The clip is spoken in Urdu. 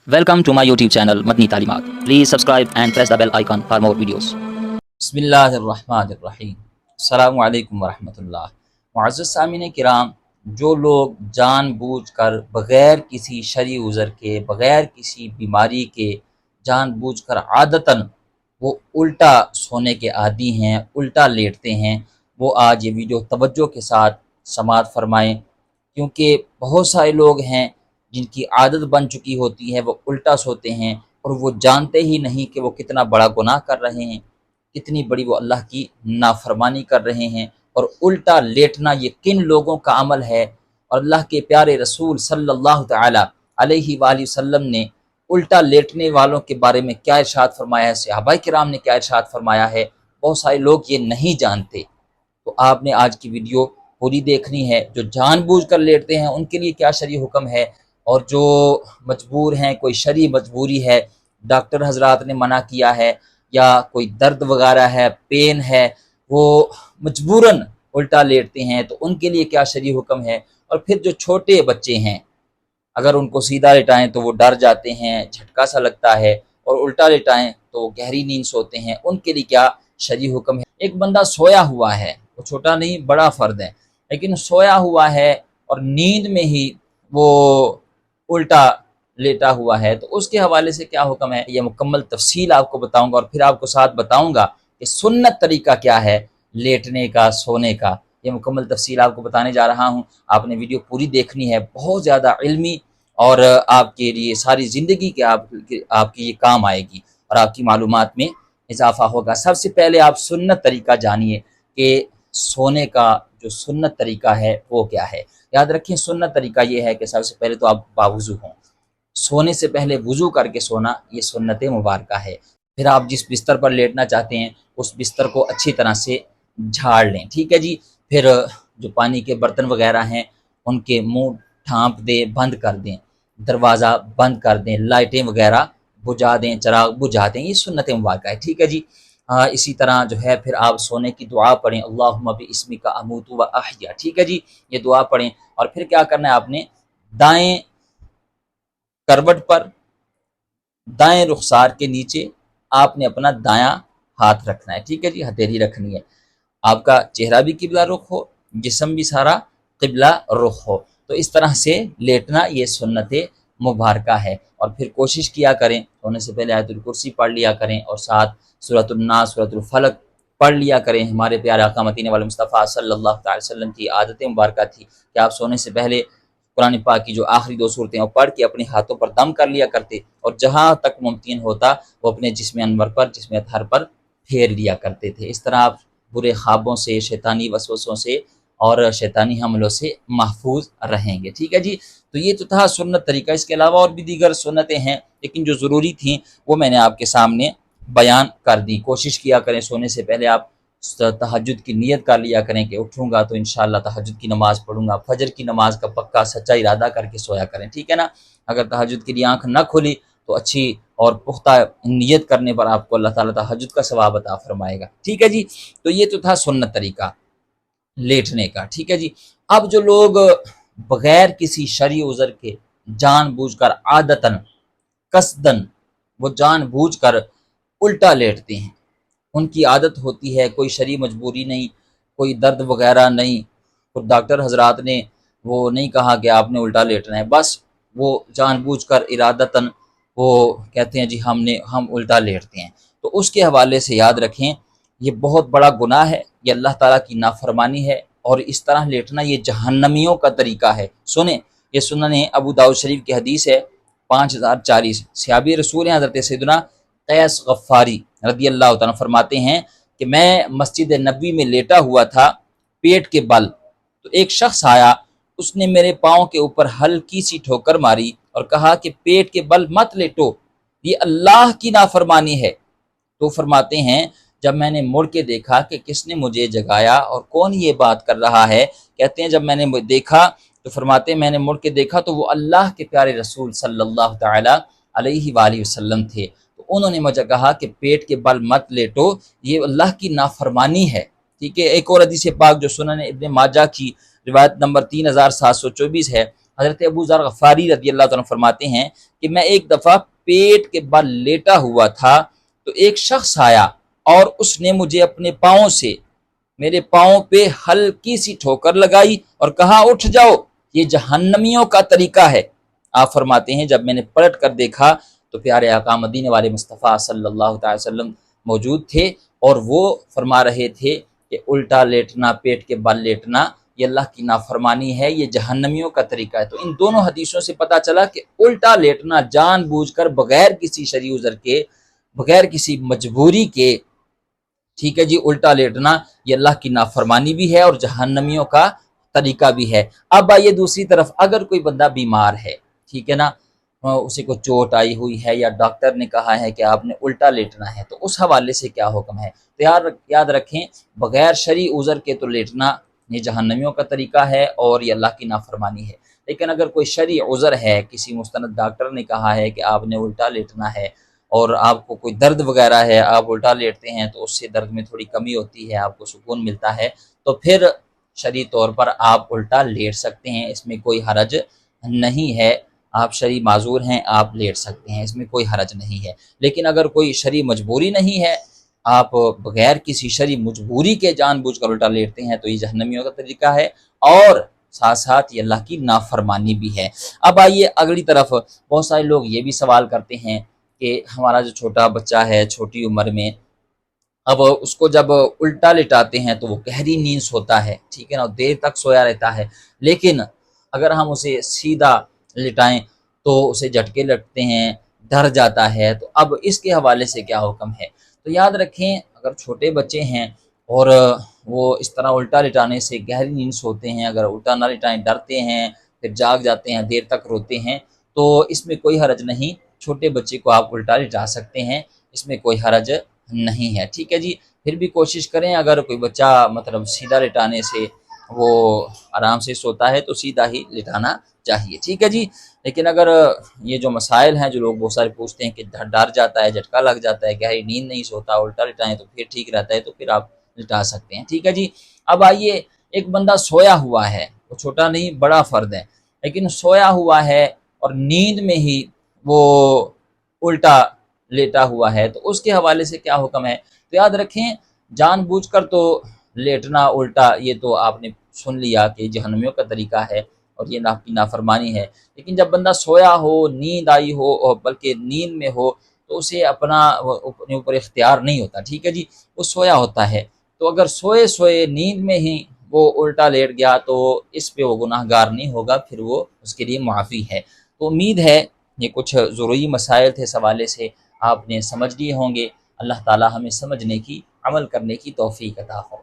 Welcome to my YouTube channel Madni Talimat. Please subscribe and press the bell icon for more videos. بسم اللہ الرحمن الرحیم۔ السلام علیکم ورحمۃ اللہ۔ معزز سامعین کرام، جو لوگ جان بوجھ کر بغیر کسی شرعی عذر کے، بغیر کسی بیماری کے، جان بوجھ کر عادتاً وہ الٹا سونے کے عادی ہیں، الٹا لیٹتے ہیں، وہ آج یہ ویڈیو توجہ کے ساتھ سماعت فرمائیں، کیونکہ بہت سارے لوگ ہیں جن کی عادت بن چکی ہوتی ہے، وہ الٹا سوتے ہیں اور وہ جانتے ہی نہیں کہ وہ کتنا بڑا گناہ کر رہے ہیں، کتنی بڑی وہ اللہ کی نافرمانی کر رہے ہیں۔ اور الٹا لیٹنا یہ کن لوگوں کا عمل ہے، اور اللہ کے پیارے رسول صلی اللہ تعالی علیہ وآلہ وسلم نے الٹا لیٹنے والوں کے بارے میں کیا ارشاد فرمایا ہے، صحابہ کرام نے کیا ارشاد فرمایا ہے، بہت سارے لوگ یہ نہیں جانتے۔ تو آپ نے آج کی ویڈیو پوری دیکھنی ہے۔ جو جان بوجھ کر لیٹتے ہیں ان کے لیے کیا شرعی حکم ہے، اور جو مجبور ہیں، کوئی شرعی مجبوری ہے، ڈاکٹر حضرات نے منع کیا ہے، یا کوئی درد وغیرہ ہے، پین ہے، وہ مجبوراً الٹا لیٹتے ہیں، تو ان کے لیے کیا شرعی حکم ہے۔ اور پھر جو چھوٹے بچے ہیں، اگر ان کو سیدھا لٹائیں تو وہ ڈر جاتے ہیں، جھٹکا سا لگتا ہے، اور الٹا لٹائیں تو وہ گہری نیند سوتے ہیں، ان کے لیے کیا شرعی حکم ہے۔ ایک بندہ سویا ہوا ہے، وہ چھوٹا نہیں بڑا فرد ہے، لیکن سویا ہوا ہے اور نیند میں ہی وہ الٹا لیٹا ہوا ہے، تو اس کے حوالے سے کیا حکم ہے، یہ مکمل تفصیل آپ کو بتاؤں گا، اور پھر آپ کو ساتھ بتاؤں گا کہ سنت طریقہ کیا ہے لیٹنے کا، سونے کا۔ یہ مکمل تفصیل آپ کو بتانے جا رہا ہوں، آپ نے ویڈیو پوری دیکھنی ہے، بہت زیادہ علمی اور آپ کے لیے ساری زندگی کے آپ کی یہ کام آئے گی، اور آپ کی معلومات میں اضافہ ہوگا۔ سب سے پہلے آپ سنت طریقہ جانیے کہ سونے کا جو سنت طریقہ ہے وہ کیا ہے۔ یاد رکھیں، سنت طریقہ یہ ہے کہ سب سے پہلے تو آپ باوضو ہوں، سونے سے پہلے وضو کر کے سونا، یہ سنت مبارکہ ہے۔ پھر آپ جس بستر پر لیٹنا چاہتے ہیں اس بستر کو اچھی طرح سے جھاڑ لیں، ٹھیک ہے جی۔ پھر جو پانی کے برتن وغیرہ ہیں ان کے منہ ڈھانپ دیں، بند کر دیں، دروازہ بند کر دیں، لائٹیں وغیرہ بجھا دیں، چراغ بجھا دیں، یہ سنت مبارکہ ہے، ٹھیک ہے جی۔ اسی طرح جو ہے پھر آپ سونے کی دعا پڑھیں، اللہم باسمک اموت و احیا، ٹھیک ہے جی، یہ دعا پڑھیں۔ اور پھر کیا کرنا ہے آپ نے، دائیں کروٹ پر، دائیں رخسار کے نیچے آپ نے اپنا دایاں ہاتھ رکھنا ہے، ٹھیک ہے جی، ہتھیلی رکھنی ہے۔ آپ کا چہرہ بھی قبلہ رخ ہو، جسم بھی سارا قبلہ رخ ہو، تو اس طرح سے لیٹنا یہ سنت مبارکہ ہے۔ اور پھر کوشش کیا کریں سونے سے پہلے آیت الکرسی پڑھ لیا کریں، اور ساتھ سورۃ الناس، سورۃ الفلق پڑھ لیا کریں۔ ہمارے پیارے آقا مدینے والے مصطفیٰ صلی اللہ تعالی وسلم کی عادت مبارکہ تھی کہ آپ سونے سے پہلے قرآن پاک کی جو آخری 2 صورتیں وہ پڑھ کے اپنے ہاتھوں پر دم کر لیا کرتے، اور جہاں تک ممکن ہوتا وہ اپنے جسم انور پر، جسم اطہر پر پھیر لیا کرتے تھے۔ اس طرح آپ برے خوابوں سے، شیطانی وسوسوں سے اور شیطانی حملوں سے محفوظ رہیں گے، ٹھیک ہے جی۔ تو یہ تو تھا سنت طریقہ، اس کے علاوہ اور بھی دیگر سنتیں ہیں، لیکن جو ضروری تھیں وہ میں نے آپ کے سامنے بیان کر دی۔ کوشش کیا کریں سونے سے پہلے آپ تہجد کی نیت کر لیا کریں کہ اٹھوں گا تو انشاءاللہ تہجد کی نماز پڑھوں گا، فجر کی نماز کا پکا سچا ارادہ کر کے سویا کریں، ٹھیک ہے نا۔ اگر تہجد کے لیے آنکھ نہ کھلی تو اچھی اور پختہ نیت کرنے پر آپ کو اللہ تعالیٰ تہجد کا ثواب عطا فرمائے گا، ٹھیک ہے جی۔ تو یہ تو تھا سنت طریقہ لیٹنے کا، ٹھیک ہے جی۔ اب جو لوگ بغیر کسی شرعی عذر کے جان بوجھ کر عادتاً، قصداً، وہ جان بوجھ کر الٹا لیٹتے ہیں، ان کی عادت ہوتی ہے، کوئی شرعی مجبوری نہیں، کوئی درد وغیرہ نہیں، تو ڈاکٹر حضرات نے وہ نہیں کہا کہ آپ نے الٹا لیٹنا ہے، بس وہ جان بوجھ کر ارادتاً وہ کہتے ہیں جی ہم الٹا لیٹتے ہیں، تو اس کے حوالے سے یاد رکھیں یہ بہت بڑا گناہ ہے، یہ اللہ تعالیٰ کی نافرمانی ہے، اور اس طرح لیٹنا یہ جہنمیوں کا طریقہ ہے۔ سنیں، یہ سنن ابو داؤد شریف کی حدیث ہے 5040، صحابی رسول ہیں حضرت سیدنا قیس غفاری رضی اللہ تعالیٰ فرماتے ہیں کہ میں مسجد نبوی میں لیٹا ہوا تھا پیٹ کے بل، تو ایک شخص آیا، اس نے میرے پاؤں کے اوپر ہلکی سی ٹھوکر ماری اور کہا کہ پیٹ کے بل مت لیٹو، یہ اللہ کی نافرمانی ہے۔ تو فرماتے ہیں جب میں نے مڑ کے دیکھا کہ کس نے مجھے جگایا اور کون یہ بات کر رہا ہے، کہتے ہیں جب میں نے دیکھا تو فرماتے ہیں میں نے مڑ کے دیکھا تو وہ اللہ کے پیارے رسول صلی اللہ تعالی علیہ وآلہ وسلم تھے، تو انہوں نے مجھے کہا کہ پیٹ کے بل مت لیٹو، یہ اللہ کی نافرمانی ہے، ٹھیک ہے۔ ایک اور حدیث پاک جو سنن ابن ماجہ کی روایت نمبر 3724 ہے، حضرت ابو ذر غفاری رضی اللہ عنہ فرماتے ہیں کہ میں ایک دفعہ پیٹ کے بل لیٹا ہوا تھا تو ایک شخص آیا اور اس نے مجھے اپنے پاؤں سے میرے پاؤں پہ ہلکی سی ٹھوکر لگائی اور کہا اٹھ جاؤ، یہ جہنمیوں کا طریقہ ہے۔ آپ فرماتے ہیں جب میں نے پلٹ کر دیکھا تو پیارے آقا مدینے والے مصطفیٰ صلی اللہ تعالی وسلم موجود تھے اور وہ فرما رہے تھے کہ الٹا لیٹنا، پیٹ کے بل لیٹنا یہ اللہ کی نافرمانی ہے، یہ جہنمیوں کا طریقہ ہے۔ تو ان دونوں حدیثوں سے پتہ چلا کہ الٹا لیٹنا جان بوجھ کر بغیر کسی شرعی عذر کے، بغیر کسی مجبوری کے، ٹھیک ہے جی، الٹا لیٹنا یہ اللہ کی نافرمانی بھی ہے اور جہنمیوں کا طریقہ بھی ہے۔ اب آئیے دوسری طرف، اگر کوئی بندہ بیمار ہے، ٹھیک ہے نا، اسے کو چوٹ آئی ہوئی ہے یا ڈاکٹر نے کہا ہے کہ آپ نے الٹا لیٹنا ہے، تو اس حوالے سے کیا حکم ہے؟ تو یاد رکھیں بغیر شرعی عذر کے تو لیٹنا یہ جہنمیوں کا طریقہ ہے اور یہ اللہ کی نافرمانی ہے۔ لیکن اگر کوئی شرعی عذر ہے، کسی مستند ڈاکٹر نے کہا ہے کہ آپ نے الٹا لیٹنا ہے اور آپ کو کوئی درد وغیرہ ہے، آپ الٹا لیٹتے ہیں تو اس سے درد میں تھوڑی کمی ہوتی ہے، آپ کو سکون ملتا ہے، تو پھر شرعی طور پر آپ الٹا لیٹ سکتے ہیں، اس میں کوئی حرج نہیں ہے۔ آپ شرعی معذور ہیں، آپ لیٹ سکتے ہیں، اس میں کوئی حرج نہیں ہے۔ لیکن اگر کوئی شرعی مجبوری نہیں ہے، آپ بغیر کسی شرعی مجبوری کے جان بوجھ کر الٹا لیٹتے ہیں تو یہ جہنمیوں کا طریقہ ہے اور ساتھ ساتھ یہ اللہ کی نافرمانی بھی ہے۔ اب آئیے اگلی طرف، بہت سارے لوگ یہ بھی سوال کرتے ہیں کہ ہمارا جو چھوٹا بچہ ہے چھوٹی عمر میں، اب اس کو جب الٹا لٹاتے ہیں تو وہ گہری نیند سوتا ہے، ٹھیک ہے نا، دیر تک سویا رہتا ہے، لیکن اگر ہم اسے سیدھا لٹائیں تو اسے جھٹکے لگتے ہیں، ڈر جاتا ہے، تو اب اس کے حوالے سے کیا حکم ہے؟ تو یاد رکھیں اگر چھوٹے بچے ہیں اور وہ اس طرح الٹا لٹانے سے گہری نیند سوتے ہیں، اگر الٹا نہ لٹائیں ڈرتے ہیں، پھر جاگ جاتے ہیں، دیر تک روتے ہیں، تو اس میں کوئی حرج نہیں، چھوٹے بچے کو آپ الٹا لٹا سکتے ہیں، اس میں کوئی حرج نہیں ہے، ٹھیک ہے جی۔ پھر بھی کوشش کریں اگر کوئی بچہ مطلب سیدھا لٹانے سے وہ آرام سے سوتا ہے تو سیدھا ہی لٹانا چاہیے، ٹھیک ہے جی۔ لیکن اگر یہ جو مسائل ہیں جو لوگ بہت سارے پوچھتے ہیں کہ ڈر جاتا ہے، جھٹکا لگ جاتا ہے، گہری نیند نہیں سوتا، الٹا لٹائیں تو پھر ٹھیک رہتا ہے، تو پھر آپ لٹا سکتے ہیں، ٹھیک ہے جی۔ اب آئیے ایک بندہ سویا ہوا ہے، وہ چھوٹا نہیں بڑا فرد ہے، لیکن سویا ہوا ہے اور نیند میں ہی وہ الٹا لیٹا ہوا ہے، تو اس کے حوالے سے کیا حکم ہے؟ تو یاد رکھیں جان بوجھ کر تو لیٹنا الٹا یہ تو آپ نے سن لیا کہ جہنمیوں کا طریقہ ہے اور یہ نافرمانی ہے، لیکن جب بندہ سویا ہو، نیند آئی ہو اور بلکہ نیند میں ہو تو اسے اپنے اوپر اختیار نہیں ہوتا، ٹھیک ہے جی، وہ سویا ہوتا ہے، تو اگر سوئے نیند میں ہی وہ الٹا لیٹ گیا تو اس پہ وہ گناہ گار نہیں ہوگا، پھر وہ اس کے لیے معافی ہے۔ تو امید ہے یہ کچھ ضروری مسائل تھے، اس حوالے سے آپ نے سمجھ لیے ہوں گے۔ اللہ تعالی ہمیں سمجھنے کی، عمل کرنے کی توفیق عطا فرمائے۔